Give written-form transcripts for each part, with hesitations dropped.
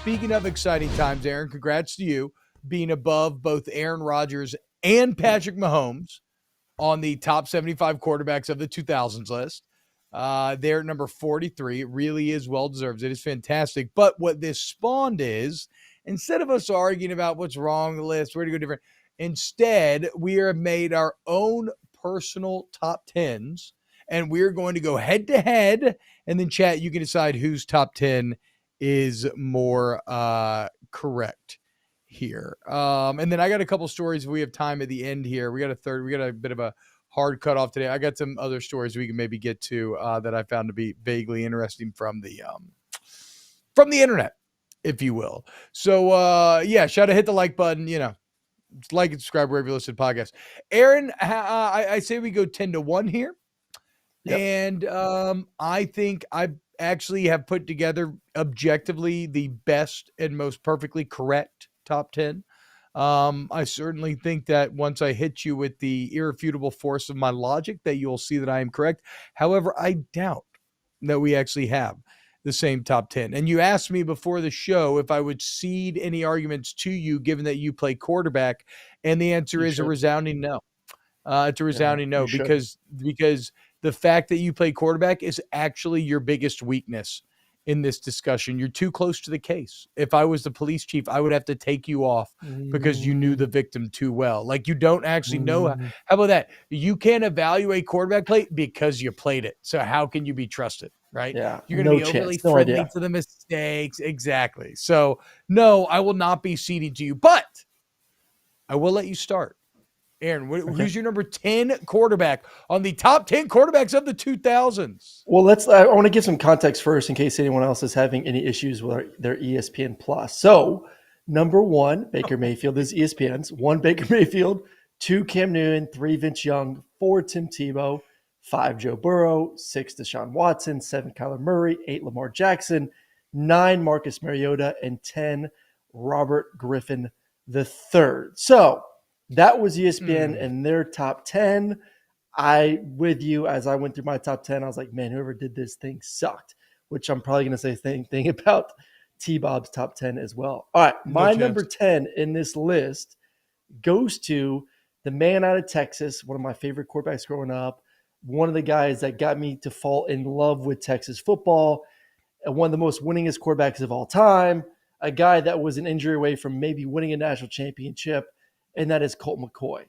speaking of exciting times, Aaron, congrats to you being above both Aaron Rodgers and Patrick Mahomes on the top 75 quarterbacks of the 2000s list. They're at number 43. It really is well-deserved. It is fantastic. But what this spawned is, instead of us arguing about what's wrong with the list, where to go different, instead, we have made our own personal top 10s, and we're going to go head-to-head, and then, chat, you can decide whose top 10 is more correct here. And then I got a couple stories if we have time at the end here. We got a bit of a hard cutoff today. I got some other stories we can maybe get to that I found to be vaguely interesting from the internet, if you will. So shout out, hit the like button, like and subscribe wherever you listen to podcasts. Aaron, I say we go 10-1 here. Yep. And I think I actually have put together objectively the best and most perfectly correct top 10. I certainly think that once I hit you with the irrefutable force of my logic that you'll see that I am correct. However, I doubt that we actually have the same top 10. And you asked me before the show if I would cede any arguments to you given that you play quarterback, and the answer is a resounding no. It's a resounding no, because the fact that you play quarterback is actually your biggest weakness in this discussion. You're too close to the case. If I was the police chief, I would have to take you off because you knew the victim too well. Like, you don't actually know. How about that? You can't evaluate quarterback play because you played it. So how can you be trusted, right? Yeah, you're going to be overly friendly to the mistakes. Exactly. So no, I will not be ceding to you, but I will let you start. Aaron, who's your number 10 quarterback on the top 10 quarterbacks of the 2000s? Well, I want to give some context first in case anyone else is having any issues with their ESPN Plus. So, number 1, Baker Mayfield is ESPN's. 1, Baker Mayfield. 2, Cam Newton. 3, Vince Young. 4, Tim Tebow. 5, Joe Burrow. 6, Deshaun Watson. 7, Kyler Murray. 8, Lamar Jackson. 9, Marcus Mariota. And 10, Robert Griffin III. So, that was ESPN and their top 10. With you, as I went through my top 10, I was like, man, whoever did this thing sucked, which I'm probably going to say the same thing about T-Bob's top 10 as well. All right, my number 10 in this list goes to the man out of Texas, one of my favorite quarterbacks growing up, one of the guys that got me to fall in love with Texas football, and one of the most winningest quarterbacks of all time, a guy that was an injury away from maybe winning a national championship, and that is Colt McCoy.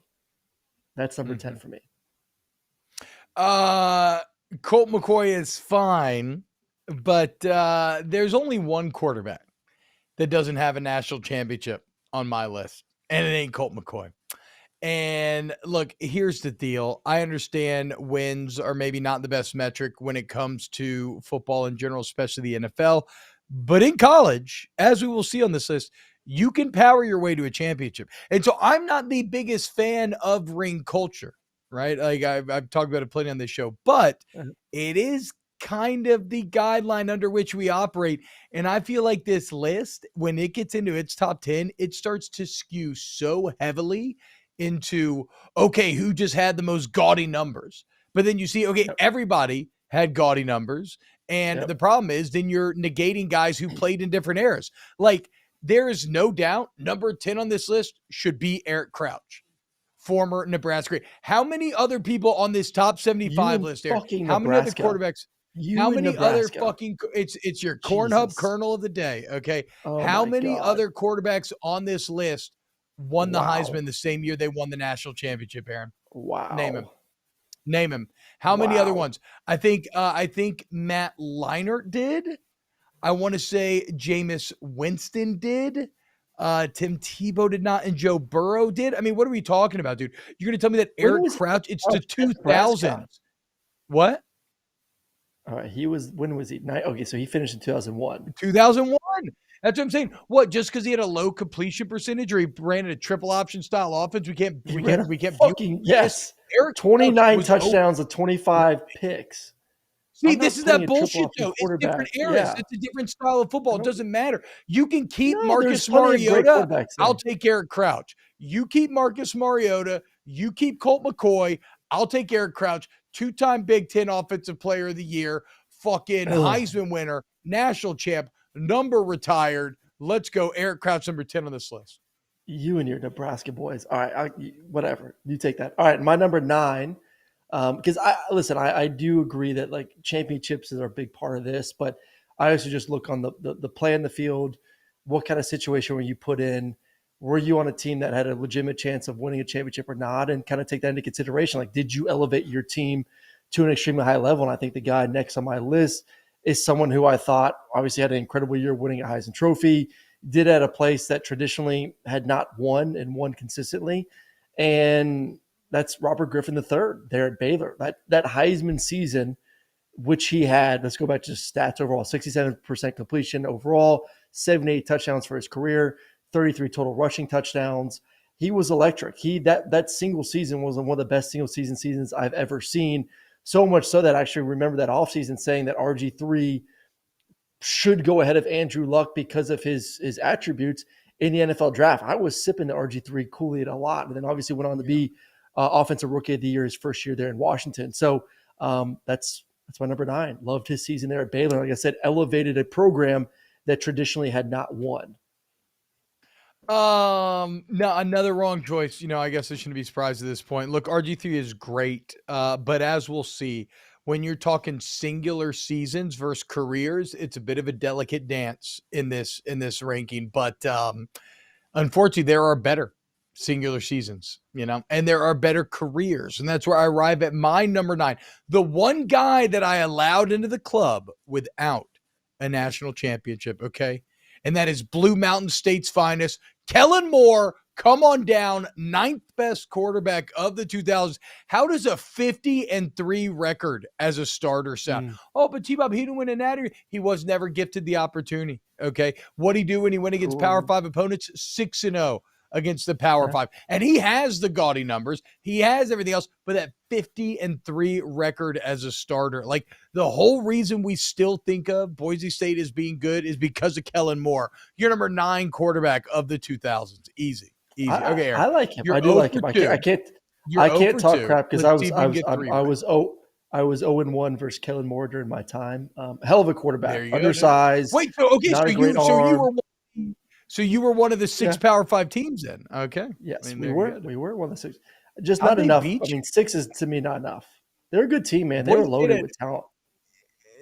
That's number 10 for me. Colt McCoy is fine, but there's only one quarterback that doesn't have a national championship on my list, and it ain't Colt McCoy. And look, here's the deal. I understand wins are maybe not the best metric when it comes to football in general, especially the NFL. But in college, as we will see on this list, you can power your way to a championship. And so I'm not the biggest fan of ring culture, right? Like I've talked about it plenty on this show, but it is kind of the guideline under which we operate. And I feel like this list, when it gets into its top 10, it starts to skew so heavily into, okay, who just had the most gaudy numbers? But then you see, okay, everybody had gaudy numbers. And the problem is then you're negating guys who played in different eras. Like, there is no doubt number 10 on this list should be Eric Crouch, former Nebraska. How many other people on this top 75 list, Eric? How many other quarterbacks? How many other fucking – it's your corn hub kernel of the day, okay? How many other quarterbacks on this list won the Heisman the same year they won the national championship, Aaron? Wow. Name him. How many other ones? I think Matt Leinart did. I want to say Jameis Winston did. Tim Tebow did not, and Joe Burrow did. I mean, what are we talking about, dude? You're going to tell me that Eric Crouch, it's the 2000s. What? All right, when was he? Okay, so he finished in 2001. 2001. That's what I'm saying. What, just because he had a low completion percentage or he ran a triple option style offense, we can't yes. Eric 29 touchdowns with 25 picks. See, this is that bullshit, though. It's different eras. Yeah. It's a different style of football. It doesn't matter. You can keep Marcus Mariota. I'll take Eric Crouch. You keep Marcus Mariota. You keep Colt McCoy. I'll take Eric Crouch. 2-time Big Ten Offensive Player of the Year. Fucking Heisman winner. National champ. Number retired. Let's go. Eric Crouch, number 10 on this list. You and your Nebraska boys. All right, whatever. You take that. All right, my number 9. Because I do agree that like championships are a big part of this, but I also just look on the play in the field. What kind of situation were you put in? Were you on a team that had a legitimate chance of winning a championship or not? And kind of take that into consideration. Like, did you elevate your team to an extremely high level? And I think the guy next on my list is someone who I thought obviously had an incredible year winning a Heisman Trophy, did at a place that traditionally had not won and won consistently. And that's Robert Griffin III there at Baylor. That Heisman season, which he had, let's go back to stats overall, 67% completion overall, 78 touchdowns for his career, 33 total rushing touchdowns. He was electric. That single season was one of the best single seasons I've ever seen. So much so that I actually remember that offseason saying that RG3 should go ahead of Andrew Luck because of his attributes in the NFL draft. I was sipping the RG3 Kool-Aid a lot, and then obviously went on to be offensive rookie of the year his first year there in Washington. So that's my number 9. Loved his season there at Baylor. Like I said, elevated a program that traditionally had not won. No, another wrong choice. I guess I shouldn't be surprised at this point. Look, RG3 is great, but as we'll see, when you're talking singular seasons versus careers, it's a bit of a delicate dance in this ranking. But unfortunately, there are better singular seasons, and there are better careers, and that's where I arrive at my number 9. The one guy that I allowed into the club without a national championship, okay, and that is Blue Mountain State's finest, Kellen Moore. Come on down, 9th best quarterback of the 2000s. How does a 50-3 record as a starter sound? Oh, but T-Bob, he didn't win a natty. He was never gifted the opportunity. Okay, what'd he do when he went against Power 5 opponents? 6-0 against the Power 5, and he has the gaudy numbers. He has everything else, but that 50-3 record as a starter, like the whole reason we still think of Boise State as being good is because of Kellen Moore. You're number 9 quarterback of the 2000s. Easy. Okay, Aaron. I like him. I do like him. I can't talk crap because I was 0-1 versus Kellen Moore during my time. Hell of a quarterback, undersized. Wait, so you were one of the 6 Power 5 teams then? Okay. Yes, we were. We were one of the 6. Just not enough. I mean, 6 is to me not enough. They're a good team, man. They were loaded with talent.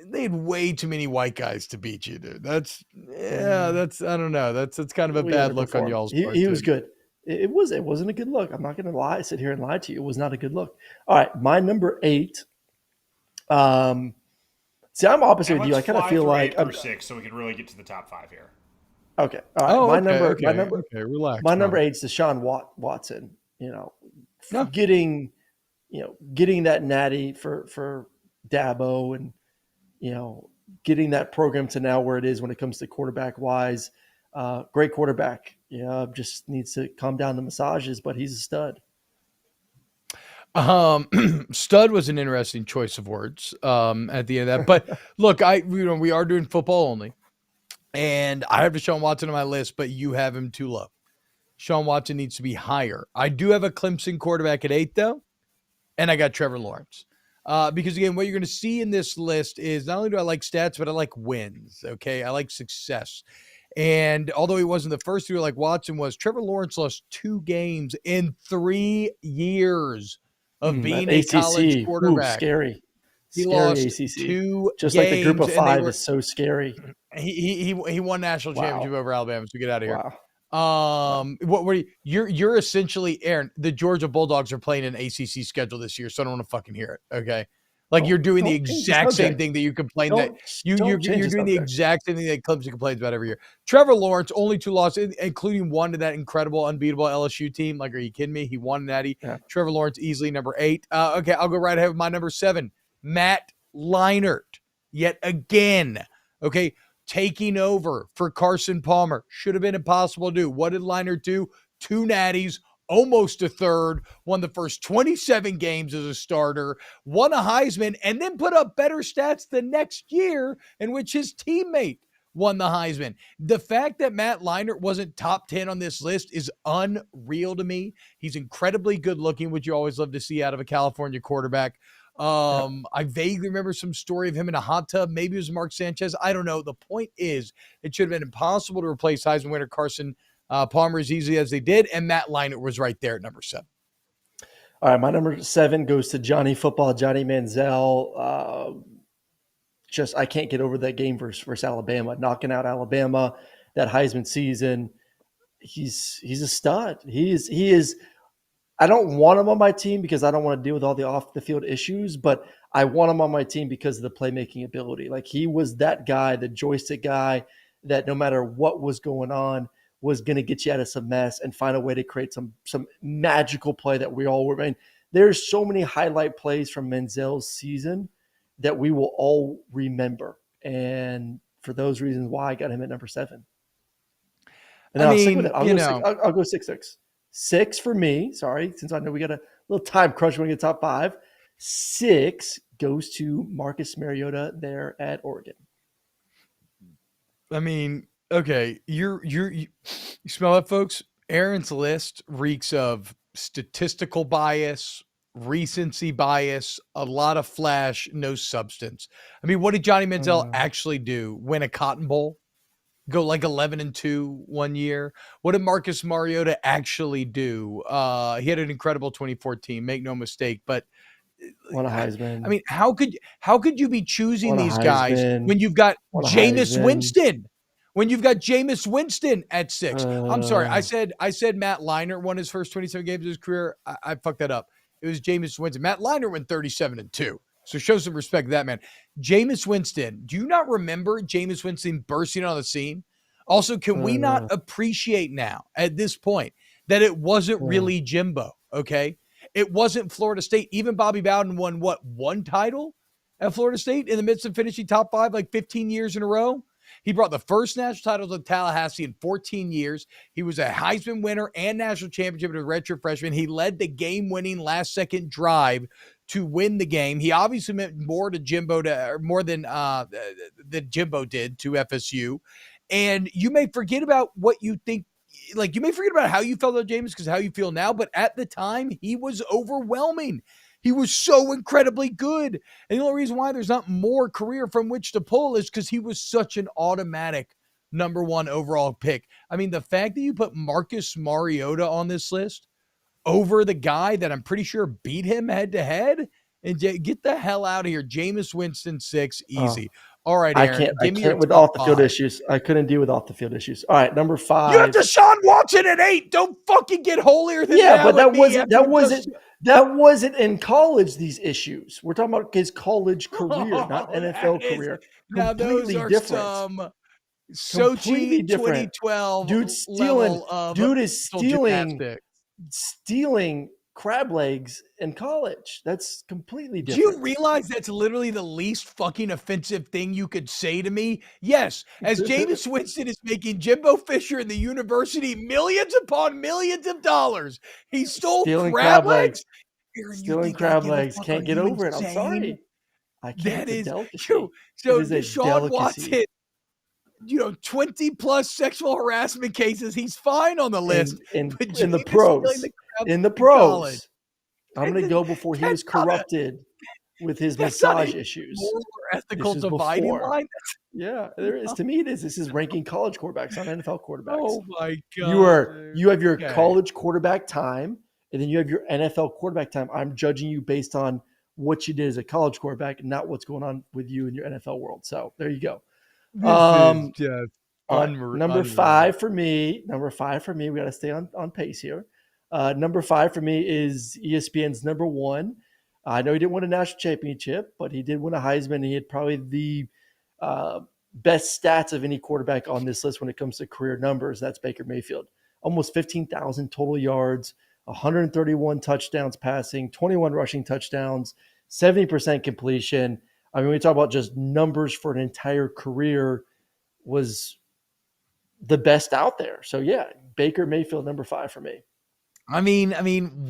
They had way too many white guys to beat you, dude. I don't know. That's kind of a bad look on y'all's part. He was good. It wasn't a good look. I'm not going to sit here and lie to you. It was not a good look. All right, my number 8. See, I'm opposite with you. I kind of feel like I'm 6, so we can really get to the top 5 here. Okay. All right. Relax. My number 8 is Deshaun Watson. Getting that natty for Dabo and getting that program to now where it is when it comes to quarterback wise. Great quarterback. Just needs to calm down the massages, but he's a stud. Stud was an interesting choice of words at the end of that. But look, we are doing football only, and I have Deshaun Watson on my list, but you have him too low. Deshaun Watson needs to be higher. I do have a Clemson quarterback at 8 though, and I got Trevor Lawrence. Because again, what you're going to see in this list is not only do I like stats, but I like wins. Okay. I like success. And although he wasn't the first year like Watson was, Trevor Lawrence lost 2 games in 3 years of being a college quarterback. Scary. He scary lost ACC. 2 Just games, like the group of 5 is so scary. He won national championship over Alabama. So get out of here. Wow. What were you're essentially, Aaron, the Georgia Bulldogs are playing an ACC schedule this year, so I don't want to fucking hear it. Okay. Like you're doing the exact same thing that you complain that you're doing the exact same thing that Clemson complains about every year. Trevor Lawrence, only 2 losses, including one to that incredible, unbeatable LSU team. Like, are you kidding me? He won natty. Yeah. Trevor Lawrence easily number 8. Okay, I'll go right ahead with my number 7, Matt Leinart. Yet again, okay, taking over for Carson Palmer. Should have been impossible to do. What did Leinart do? 2 natties, almost a third, won the first 27 games as a starter, won a Heisman, and then put up better stats the next year in which his teammate won the Heisman. The fact that Matt Leinart wasn't top 10 on this list is unreal to me. He's incredibly good looking, which you always love to see out of a California quarterback. I vaguely remember some story of him in a hot tub. Maybe it was Mark Sanchez. I don't know. The point is, it should have been impossible to replace Heisman winner Carson Palmer as easily as they did, and Matt Leinart was right there at number 7. All right, my number 7 goes to Johnny Football, Johnny Manziel. I can't get over that game versus Alabama, knocking out Alabama, that Heisman season. He's a stud. He is. I don't want him on my team because I don't want to deal with all the off the field issues, but I want him on my team because of the playmaking ability. Like, he was that guy, the joystick guy, that no matter what was going on, was going to get you out of some mess and find a way to create some magical play that we all were. I mean, there's so many highlight plays from Manziel's season that we will all remember. And for those reasons, why I got him at number 7. And then I'll stick with it. I'll go 6. 6 for me. Sorry, since I know we got a little time crunch when we get top 5. 6 goes to Marcus Mariota there at Oregon. I mean, okay, you smell that, folks? Aaron's list reeks of statistical bias, recency bias, a lot of flash, no substance. I mean, what did Johnny Manziel actually do? Win a Cotton Bowl? Go like 11-2 one year? What did Marcus Mariota actually do? He had an incredible 2014, make no mistake, but Won a Heisman. I mean, how could you be choosing these guys when you've got Jameis Winston? When you've got Jameis Winston at 6. I'm sorry. I said Matt Leinart won his first 27 games of his career. I fucked that up. It was Jameis Winston. Matt Leinart went 37-2. So show some respect to that man. Jameis Winston. Do you not remember Jameis Winston bursting on the scene? Also, can we not appreciate now at this point that it wasn't really Jimbo, okay? It wasn't Florida State. Even Bobby Bowden won, one title at Florida State in the midst of finishing top 5 like 15 years in a row? He brought the first national title to Tallahassee in 14 years. He was a Heisman winner and national championship as a redshirt freshman. He led the game-winning last-second drive to win the game. He obviously meant more to Jimbo, more than Jimbo did to FSU. And you may forget about what you think. Like, you may forget about how you felt about Jameis because how you feel now, but at the time, he was overwhelming. He was so incredibly good. And the only reason why there's not more career from which to pull is because he was such an automatic number 1 overall pick. I mean, the fact that you put Marcus Mariota on this list over the guy that I'm pretty sure beat him head-to-head, and get the hell out of here. Jameis Winston 6, easy. All right, Aaron. I can't with off-the-field issues. I couldn't deal with off-the-field issues. All right, number 5. You have Deshaun Watson at 8. Don't fucking get holier than that. Yeah, but that wasn't in college, these issues. We're talking about his college career, not NFL career. Now those are different. Some Sochi 2012 Dude is stealing crab legs in college. That's completely different. Do you realize that's literally the least fucking offensive thing you could say to me? Yes, as Jameis Winston is making Jimbo Fisher and the university millions upon millions of dollars, he stole crab legs. Aaron, stealing crab legs. Can't get over it. I'm sorry. I can't. That is true. So Deshaun Watson, 20 plus sexual harassment cases. He's fine on the list. In the pros. I'm going to go before he was corrupted with his massage issues. Moral or ethical dividing line. Yeah, there is. To me, it is. This is ranking college quarterbacks, not NFL quarterbacks. Oh my god! You have your college quarterback time, and then you have your NFL quarterback time. I'm judging you based on what you did as a college quarterback, not what's going on with you in your NFL world. So there you go. This is just unreal. Number 5 for me. We got to stay on pace here. Number 5 for me is ESPN's number 1. I know he didn't win a national championship, but he did win a Heisman. He had probably the best stats of any quarterback on this list when it comes to career numbers. That's Baker Mayfield. Almost 15,000 total yards, 131 touchdowns passing, 21 rushing touchdowns, 70% completion. I mean, we talk about just numbers for an entire career, was the best out there. So yeah, Baker Mayfield, number 5 for me. I mean,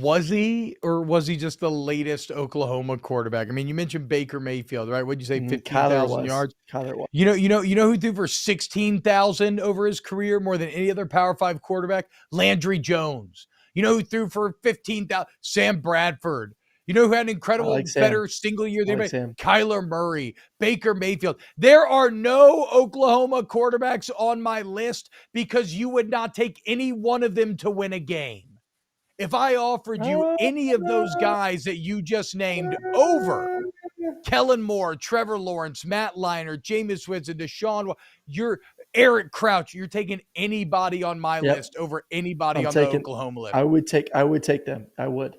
was he, or was he just the latest Oklahoma quarterback? I mean, you mentioned Baker Mayfield, right? What'd you say, 15,000 yards? Kyler was. You know who threw for 16,000 over his career, more than any other Power 5 quarterback? Landry Jones. You know who threw for 15,000? Sam Bradford. You know who had an I incredible, like Sam. better single year I than like Sam. Kyler Murray, Baker Mayfield. There are no Oklahoma quarterbacks on my list because you would not take any one of them to win a game. If I offered you any of those guys that you just named over Kellen Moore, Trevor Lawrence, Matt Leinart, Jameis Winston, Deshaun, you're Eric Crouch. You're taking anybody on my Yep. list over anybody I'm on the taking. Oklahoma list. I would take them. I would.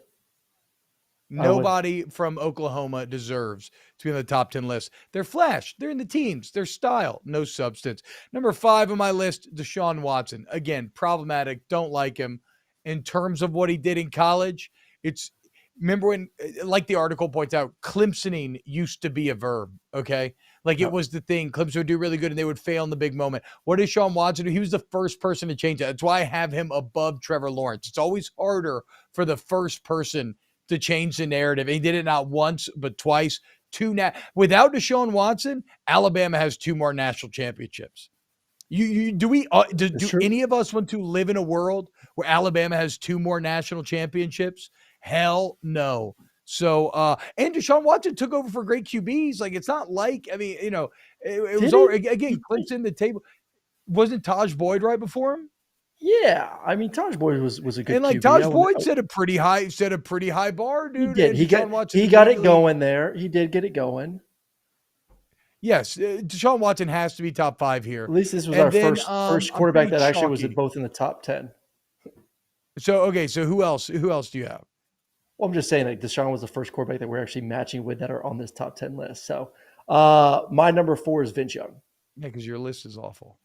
Nobody from Oklahoma deserves to be on the top 10 list. They're flash. They're in the teams. They're style. No substance. Number 5 on my list, Deshaun Watson. Again, problematic. Don't like him. In terms of what he did in college, remember when, like the article points out, Clemsoning used to be a verb, okay? Like it was the thing. Clemson would do really good and they would fail in the big moment. What did Deshaun Watson do? He was the first person to change that. That's why I have him above Trevor Lawrence. It's always harder for the first person to change the narrative. He did it not once, but twice. Without Deshaun Watson, Alabama has 2 more national championships. Do any of us want to live in a world where Alabama has 2 more national championships? Hell no. So, and Deshaun Watson took over for great QBs. Like, it's not like, I mean, it was all, again, Clemson, the table. Wasn't Taj Boyd right before him? Yeah, I mean, Taj Boyd was a good and like QB. Taj Boyd set a pretty high bar, dude. He did. He got it going there. He did get it going. Yes, Deshaun Watson has to be top 5 here. At least this was our first quarterback that actually was both in the top 10. So okay, so who else do you have? Well, I'm just saying that Deshaun was the first quarterback that we're actually matching with that are on this top 10 list. So my number 4 is Vince Young. Yeah, because your list is awful.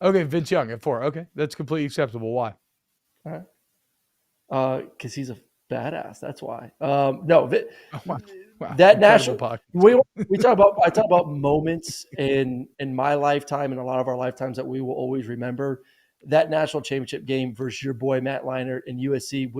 Okay, Vince Young at 4. Okay, that's completely acceptable. Why? All right. Because he's a badass. That's why. No, wow. That national. I talk about moments in my lifetime and a lot of our lifetimes that we will always remember. That national championship game versus your boy Matt Leinart and USC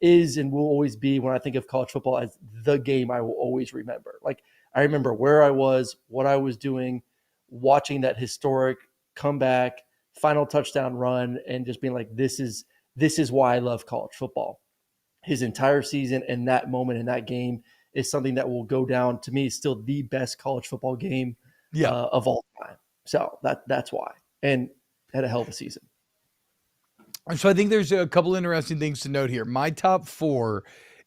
is and will always be, when I think of college football, as the game I will always remember. Like, I remember where I was, what I was doing, watching that historic comeback, final touchdown run, and just being like, this is why I love college football. His entire season and that moment in that game is something that will go down, to me, still the best college football game of all time. So that's why. And had a hell of a season. So I think there's a couple interesting things to note here. My top 4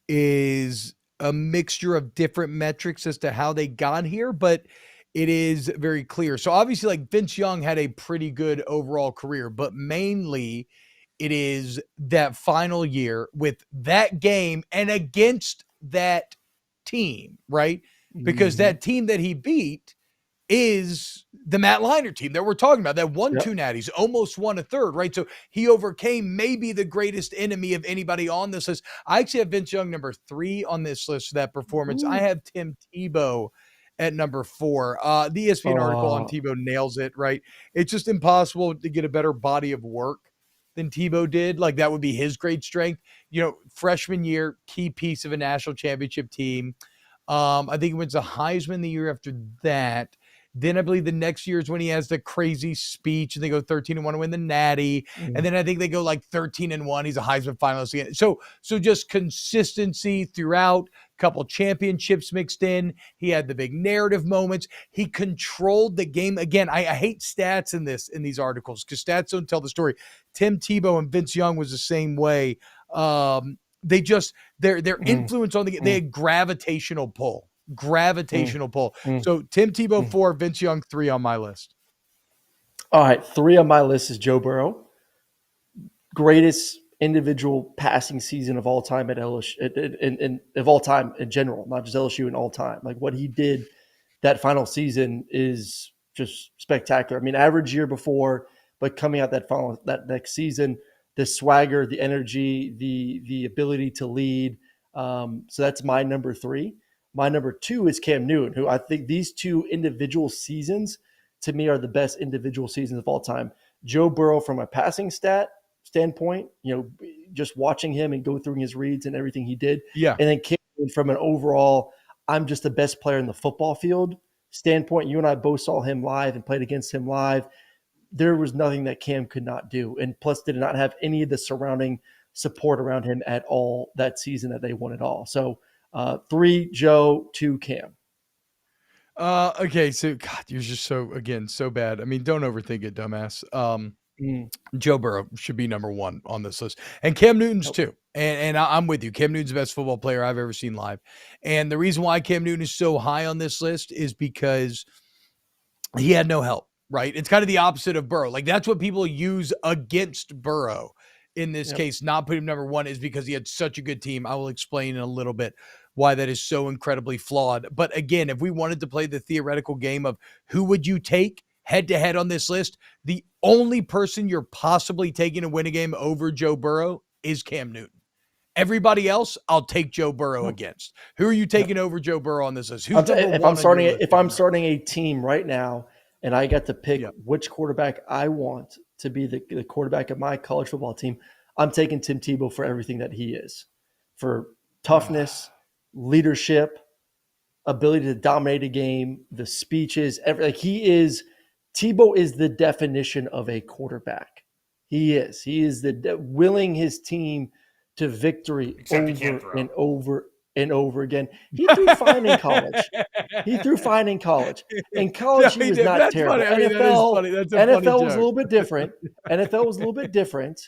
is a mixture of different metrics as to how they got here, but it is very clear. So obviously, like, Vince Young had a pretty good overall career, but mainly it is that final year with that game and against that team, right? Because that team that he beat is the Matt Leinart team that we're talking about, that won 2 natties, almost won a third, right? So he overcame maybe the greatest enemy of anybody on this list. I actually have Vince Young number 3 on this list for that performance. I have Tim Tebow at number 4. The ESPN article on Tebow nails it, right? It's just impossible to get a better body of work than Tebow did. Like, that would be his great strength. Freshman year, key piece of a national championship team. I think he wins the Heisman the year after that. Then I believe the next year is when he has the crazy speech and they go 13-1 to win the Natty. And then I think they go like 13-1. He's a Heisman finalist again. So just consistency throughout, couple championships mixed in. He had the big narrative moments. He controlled the game. Again, I hate stats in these articles because stats don't tell the story. Tim Tebow and Vince Young was the same way. They just, their influence on the game, they had gravitational pull. So Tim Tebow 4, Vince Young 3 on my list. All right, 3 on my list is Joe Burrow. Greatest individual passing season of all time at LSU, of all time in general, not just LSU, in all time. Like, what he did that final season is just spectacular. I mean, average year before, but coming out that next season, the swagger, the energy, the ability to lead. So that's my number 3. My number 2 is Cam Newton, who I think these 2 individual seasons to me are the best individual seasons of all time. Joe Burrow, from a passing standpoint, just watching him and go through his reads and everything he did. Yeah. And then Cam Newton, from an overall, I'm just the best player in the football field standpoint. You and I both saw him live and played against him live. There was nothing that Cam could not do. And plus did not have any of the surrounding support around him at all that season that they won it all. So 3 Joe, 2 Cam. Okay, so God, you're just so bad. I mean, don't overthink it, dumbass. Joe Burrow should be number one on this list, and Cam Newton's too. And I'm with you. Cam Newton's the best football player I've ever seen live. And the reason why Cam Newton is so high on this list is because he had no help, right? It's kind of the opposite of Burrow. Like that's what people use against Burrow in this case, not put him number one, is because he had such a good team. I will explain in a little bit why that is so incredibly flawed. But again, if we wanted to play the theoretical game of who would you take head to head on this list, the only person you're possibly taking to win a game over Joe Burrow is Cam Newton. Everybody else, I'll take Joe Burrow against. Who are you taking over Joe Burrow on this list? Who's if I'm starting a team right now and I got to pick which quarterback I want to be the quarterback of my college football team, I'm taking Tim Tebow for everything that he is. For toughness, leadership, ability to dominate a game, the speeches, Tebow is the definition of a quarterback. He is willing his team to victory over and over and over again. He threw fine in college. In college, he was not terrible. Funny. I mean, NFL was a little bit different. NFL was a little bit different.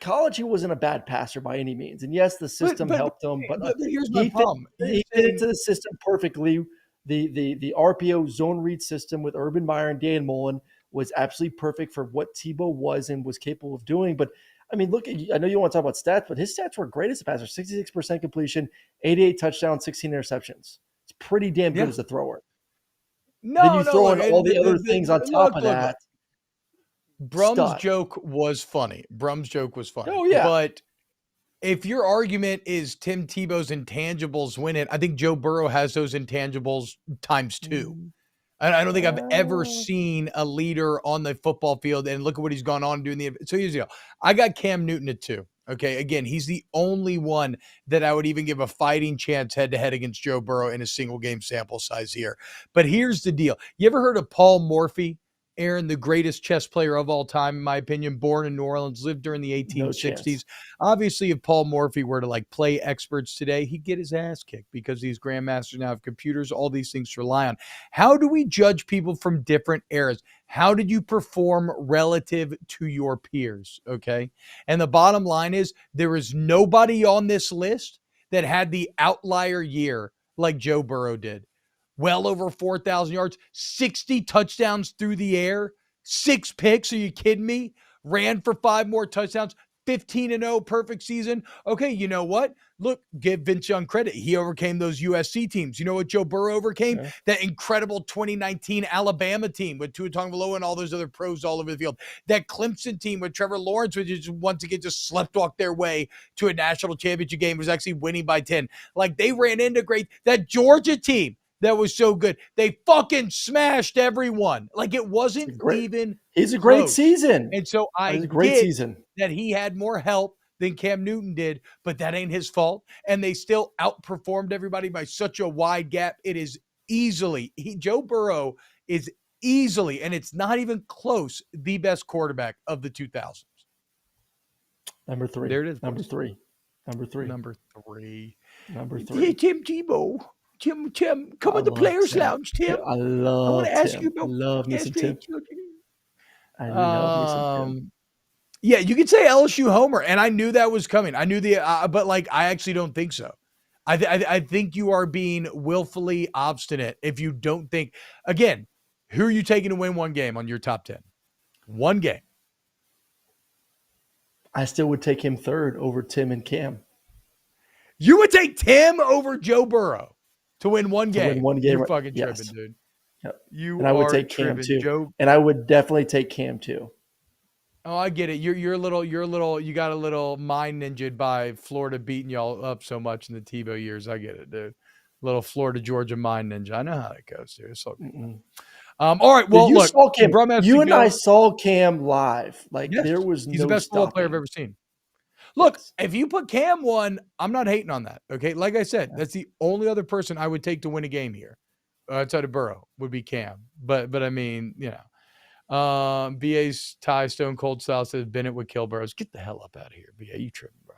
College, he wasn't a bad passer by any means. And yes, the system helped him, but here's my problem. He fit into the system perfectly. The RPO zone read system with Urban Meyer and Dan Mullen was absolutely perfect for what Tebow was and was capable of doing. But I mean, look, I know you want to talk about stats, but his stats were great as a passer: 66% completion, 88 touchdowns, 16 interceptions. It's pretty damn good as a thrower. Then you throw in all the other things on top of that. Brum's joke was funny. Oh, yeah. But if your argument is Tim Tebow's intangibles win it, I think Joe Burrow has those intangibles times two. I don't think I've ever seen a leader on the football field, and look at what he's gone on doing. So here's the deal. I got Cam Newton at 2. Okay, again, he's the only one that I would even give a fighting chance head-to-head against Joe Burrow in a single game sample size here. But here's the deal. You ever heard of Paul Morphy? Aaron, the greatest chess player of all time, in my opinion, born in New Orleans, lived during the 1860s. Obviously, if Paul Morphy were to play experts today, he'd get his ass kicked because these grandmasters now have computers, all these things to rely on. How do we judge people from different eras? How did you perform relative to your peers? Okay. And the bottom line is there is nobody on this list that had the outlier year like Joe Burrow did. Well over 4,000 yards, 60 touchdowns through the air, 6 picks. Are you kidding me? Ran for 5 more touchdowns, 15-0, perfect season. Okay, you know what? Look, give Vince Young credit. He overcame those USC teams. You know what Joe Burrow overcame? Yeah. That incredible 2019 Alabama team with Tua Tagovailoa and all those other pros all over the field. That Clemson team with Trevor Lawrence, which just once again just sleptwalked their way to a national championship game, was actually winning by 10. They ran into that Georgia team that was so good. They fucking smashed everyone. It wasn't even It's a great season. And so I get that he had more help than Cam Newton did, but that ain't his fault. And they still outperformed everybody by such a wide gap. It is easily, Joe Burrow is easily, and it's not even close, the best quarterback of the 2000s. Number 3. There it is. Number 3. Hey, Tim Tebow. Tim, come in the Players Lounge, Tim. I want to ask you about. I love me some Tim. Yeah, you could say LSU homer, and I knew that was coming. I knew but I actually don't think so. I think you are being willfully obstinate if you don't think. Again, who are you taking to win one game on your top 10? One game. I still would take him third over Tim and Cam. You would take Tim over Joe Burrow to win one game. You're fucking tripping, dude. Yep. I would take Cam too. Joe. And I would definitely take Cam too. Oh, I get it. You're a little. You got a little mind ninja'd by Florida beating y'all up so much in the Tebow years. I get it, dude. Little Florida Georgia mind ninja. I know how it goes, dude. It's okay. All right. Well, look, saw Cam. You and I saw Cam live. There was he's the best football player I've ever seen. Look, if you put Cam 1, I'm not hating on that. Okay, like I said, that's the only other person I would take to win a game here, outside of Burrow, would be Cam. But I mean, BA's Ty Stone Cold Style says Bennett would kill Burrows. Get the hell up out of here, BA. You tripping, bro.